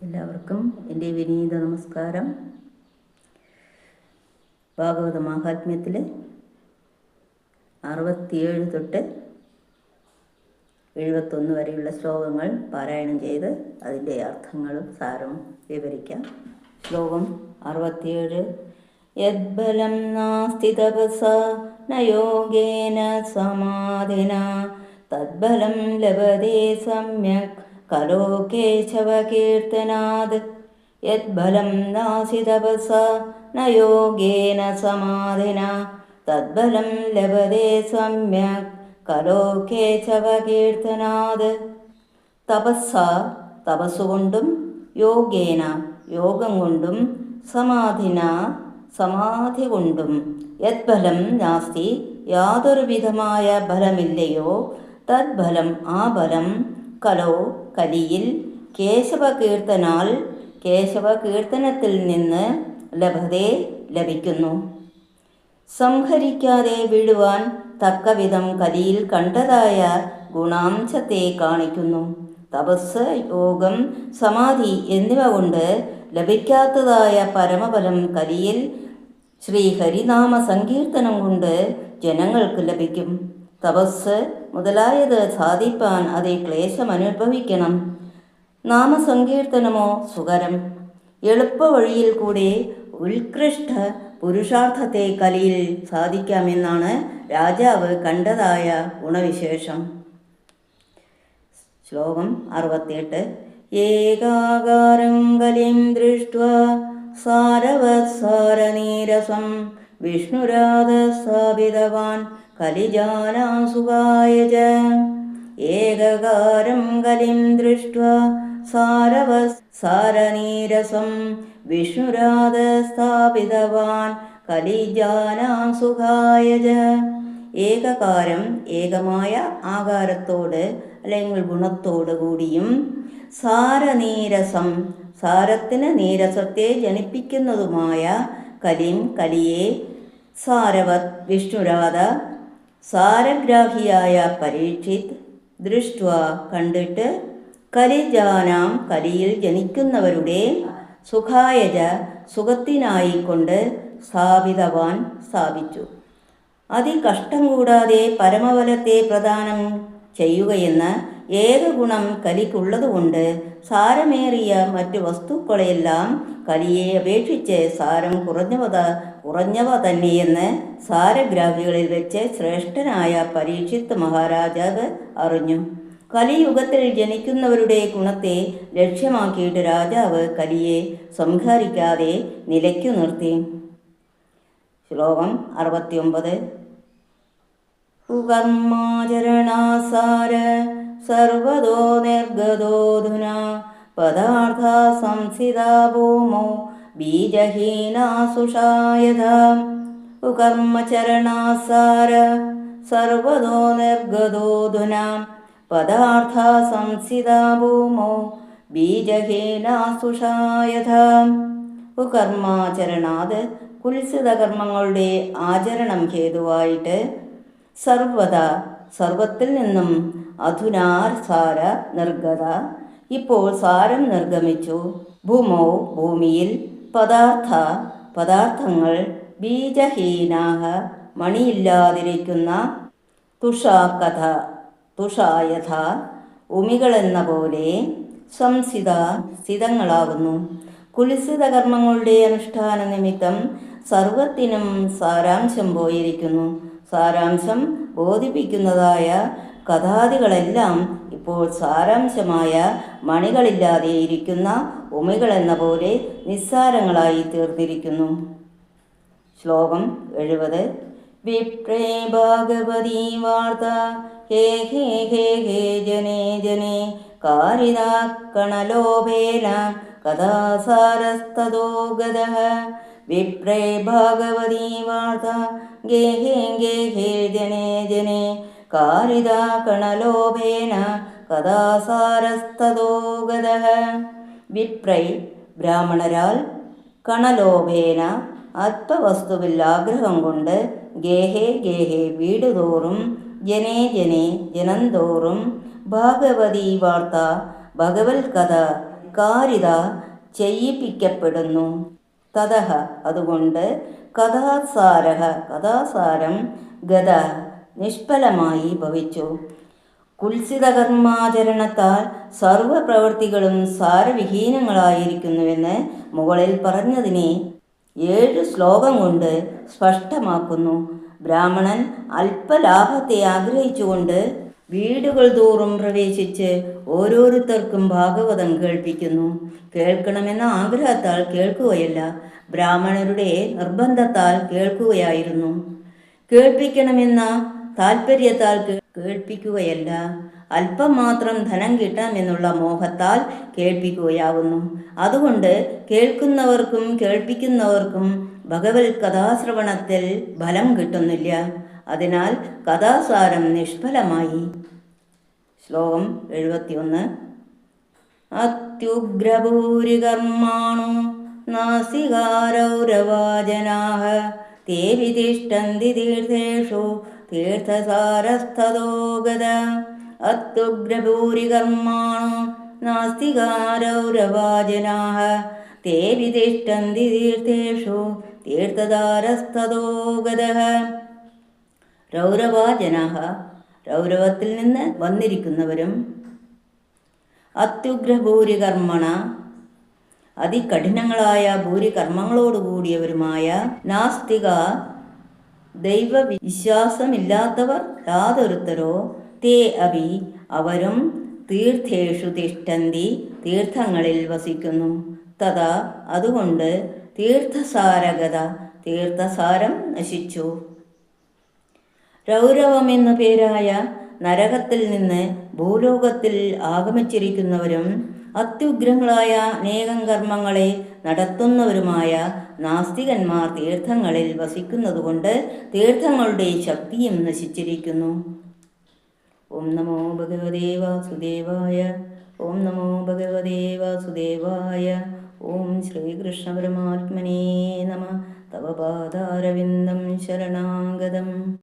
എല്ലാവർക്കും എൻ്റെ വിനീത നമസ്കാരം. ഭാഗവത മാഹാത്മ്യത്തിൽ 67 തൊട്ട് 71 വരെയുള്ള ശ്ലോകങ്ങൾ പാരായണം ചെയ്ത് അതിൻ്റെ അർത്ഥങ്ങളും സാരവും വിവരിക്കാം. ശ്ലോകം 67. യദ്ബലം നാസ്തി തപസാ ന യോഗേന സമാധിന തദ്ബലം ലഭതേ സമ്യക് കലോ കേശവ കീർത്തനാത്. യദ്ബലം നാസ്തി തപസാ ന യോഗേന സമാധിന തദ്ബലം ലഭതേ സമ്യക് കലോ കേശവ കീർത്തനാത്. തപസ്സ തപസ്സുകൊണ്ടും യോഗേന യോഗം കൊണ്ടും സമാധിന സമാധി കൊണ്ടും യദ്ബലം നാസ്തി യാതൊരു വിധമായ ഫലമില്ലയോ തദ്ബലം ആ ബലം കലോ കലിയിൽ കേശവ കീർത്തനാൽ കേശവ കീർത്തനത്തിൽ നിന്ന് ലഭതേ ലഭിക്കുന്നു. സംഹരിക്കാതെ വീഴുവാൻ തക്കവിധം കലിയിൽ കണ്ടതായ ഗുണാംശത്തെ കാണിക്കുന്നു. തപസ്, യോഗം, സമാധി എന്നിവ കൊണ്ട് ലഭിക്കാത്തതായ പരമഫലം കലിയിൽ ശ്രീഹരിനാമ സങ്കീർത്തനം കൊണ്ട് ജനങ്ങൾക്ക് ലഭിക്കും. തപസ് മുതലായത് സാധിപ്പാൻ അതേ ക്ലേശം അനുഭവിക്കണം. നാമസങ്കീർത്തനമോ സുകരം. എളുപ്പ വഴിയിൽ കൂടെ ഉത്കൃഷ്ട പുരുഷാർത്ഥത്തെ കലിയിൽ സാധിക്കാമെന്നാണ് രാജാവ് കണ്ടതായ ഗുണവിശേഷം. ശ്ലോകം 68. ഏകാകാരം കലിം ദൃഷ്ട്വാ സാരവത്സാരനീരസം വിഷ്ണുരാധസ്ഥാപിതവാൻ കലിജാനാസുഖായ ച. ഏകകാരം കലിം ദൃഷ്ട്വാ സാരവത്സാരനീരസം വിഷ്ണുരാധസ്ഥാപിതവാൻ കലിജാനാസുഖായ ച. ഏകകാരം ഏകമായ ആകാരത്തോട് അല്ലെങ്കിൽ ഗുണത്തോടു കൂടിയും സാരനീരസം സാരത്തിന് നീരസത്തെ ജനിപ്പിക്കുന്നതുമായ കലിം കലിയെ സാരവത് വിഷ്ണുരാധ സാരഗ്രാഹിയായ പരീക്ഷിത് ദൃഷ്ട്വ കണ്ടിട്ട് കലിജാനാം കലിയിൽ ജനിക്കുന്നവരുടെ സുഖായജ സുഖത്തിനായിക്കൊണ്ട് സ്ഥാപിതവാൻ സ്ഥാപിച്ചു. അതികഷ്ടം കൂടാതെ പരമഫലത്തെ പ്രദാനം ചെയ്യുകയെന്ന ഏക ഗുണം കലിക്കുള്ളതുകൊണ്ട് സാരമേറിയ മറ്റു വസ്തുക്കളെല്ലാം കലിയെ അപേക്ഷിച്ച് സാരം കുറഞ്ഞവ തന്നെയെന്ന് സാരഗ്രാഹികളിൽ വെച്ച് ശ്രേഷ്ഠനായ പരീക്ഷിത് മഹാരാജാവ് അറിഞ്ഞു. കലിയുഗത്തിൽ ജനിക്കുന്നവരുടെ ഗുണത്തെ ലക്ഷ്യമാക്കിയിട്ട് രാജാവ് കലിയെ സംഹരിക്കാതെ നിലയ്ക്കു നിർത്തി. ശ്ലോകം 69. കർമാചരണാസാര സർവതോ നിർഗതോധുനാ പദാർത്ഥ സംസിതാ ഭൂമോ ബീജഹീനാസുഷായഥാ. കർമ്മചരണാസാര സർവതോ നിർഗതോധുനാ പദാർത്ഥ സംസിതാ ഭൂമോ ബീജഹീനാസുഷായഥാ. കർമാചരണാത് കുൽസിത കർമ്മങ്ങളുടെ ആചരണം ഹേതുവായിട്ട് സർവത്തിൽ നിന്നും അധുനാർ സാര നിർഗത ഇപ്പോൾ സാരം നിർഗമിച്ചു. ഭൂമോ ഭൂമിയിൽ പദാർത്ഥങ്ങൾ ബീജഹീനാഹ മണിയില്ലാതിരിക്കുന്ന തുഷായഥ ഉമികളെന്ന പോലെ സ്ഥിതങ്ങളാകുന്നു. കുൽസിത കർമ്മങ്ങളുടെ അനുഷ്ഠാന നിമിത്തം സർവത്തിനും സാരാംശം പോയിരിക്കുന്നു. സാരാംശം ബോധിപ്പിക്കുന്നതായ കഥാദികളെല്ലാം ഇപ്പോൾ സാരാംശമായ മണികളില്ലാതെ ഇരിക്കുന്ന ഉമികളെന്ന പോലെ നിസ്സാരങ്ങളായി തീർന്നിരിക്കുന്നു. ശ്ലോകം 70. വിപ്രേ ഭാഗവതീ വാർത്ത ഹേ ഹേ ഹേ ഹേ ജനേ ജനേ കാരിതാ കണലോഭേന കഥാസാരസ്തതോ ഗതഃ. വിപ്രേ ഭാഗവതീ വാർത്ത ഗേഹേ ഗേഹേ ജനേ ജനേ കാരിതാ കണലോഭേന കഥാസാരസ്തതോ ഗതഃ. വിപ്രൈ ബ്രാഹ്മണരാൽ കണലോഭേന അല്പവസ്തുവിൽ ആഗ്രഹം കൊണ്ട് ഗേഹേ ഗേഹേ വീടുതോറും ജനേ ജനേ ജനന്തോറും ഭാഗവതീ വാർത്ത ഭഗവത് കഥ ധിക്കാരിത ചെയ്യിപ്പിക്കപ്പെടുന്നു. തതഃ അതുകൊണ്ട് കഥാസാരം ഗത നിഷ്ഫലമായി ഭവിച്ചു. കുൽസിതകർമാചരണത്താൽ സർവപ്രവൃത്തികളും സാരവിഹീനങ്ങളായിരിക്കുന്നുവെന്ന് മുകളിൽ പറഞ്ഞതിനെ 7 ശ്ലോകം കൊണ്ട് സ്പഷ്ടമാക്കുന്നു. ബ്രാഹ്മണൻ അല്പലാഭത്തെ ആഗ്രഹിച്ചുകൊണ്ട് വീടുകൾ തോറും പ്രവേശിച്ച് ഓരോരുത്തർക്കും ഭാഗവതം കേൾപ്പിക്കുന്നു. കേൾക്കണമെന്ന ആഗ്രഹത്താൽ കേൾക്കുകയല്ല, ബ്രാഹ്മണരുടെ നിർബന്ധത്താൽ കേൾക്കുകയായിരുന്നു. കേൾപ്പിക്കണമെന്ന താൽപ്പര്യത്താൽ കേൾപ്പിക്കുകയല്ല, അല്പം മാത്രം ധനം കിട്ടാമെന്നുള്ള മോഹത്താൽ കേൾപ്പിക്കുകയാകുന്നു. അതുകൊണ്ട് കേൾക്കുന്നവർക്കും കേൾപ്പിക്കുന്നവർക്കും ഭഗവത് കഥാശ്രവണത്തിൽ ഫലം കിട്ടുന്നില്ല. അതിനാൽ കഥാസാരം നിഷ്ഫലമായി. ശ്ലോകം 71. അത്യുഗ്രഭൂരികർമാണോ നാസികാരൗരവാജനാഃ തേ വിതിഷ്ഠന്തി തീർത്ഥേഷു തീർത്ഥസാരസ്ഥതോ ഗതാ. അത്യുഗ്രഭൂരികർമാണോ നാസ്തികാരൗരവാജനാഃ തേ വിതിഷ്ഠന്തി തീർത്ഥേഷു തീർത്ഥസാരസ്ഥതോ ഗതഃ. രൗരവാജനാഃ രൗരവത്തിൽ നിന്ന് വന്നിരിക്കുന്നവരും അത്യുഗ്രഭൂരികർമ്മണ അതികഠിനങ്ങളായ ഭൂരികർമ്മങ്ങളോടുകൂടിയവരുമായ നാസ്തിക ദൈവവിശ്വാസമില്ലാത്തവർ യാതൊരുത്തരോ തേ അഭി അവരും തീർത്ഥേഷു തിഷ്ഠന്തി തീർത്ഥങ്ങളിൽ വസിക്കുന്നു. തഥാ അതുകൊണ്ട് തീർത്ഥസാരഗത തീർത്ഥസാരം നശിച്ചു. രൗരവമെന്നു പേരായ നരകത്തിൽ നിന്ന് ഭൂലോകത്തിൽ ആഗമിച്ചിരിക്കുന്നവരും അത്യുഗ്രങ്ങളായ അനേകം കർമ്മങ്ങളെ നടത്തുന്നവരുമായ നാസ്തികന്മാർ തീർത്ഥങ്ങളിൽ വസിക്കുന്നതുകൊണ്ട് തീർത്ഥങ്ങളുടെ ശക്തിയും നശിച്ചിരിക്കുന്നു. ഓം നമോ ഭഗവതേ വാസുദേവായ. ഓം നമോ ഭഗവതേ വാസുദേവായ. ഓം ശ്രീകൃഷ്ണ പരമാത്മനേ നമഃ. തവ പാദാരവിന്ദം ശരണാഗതം.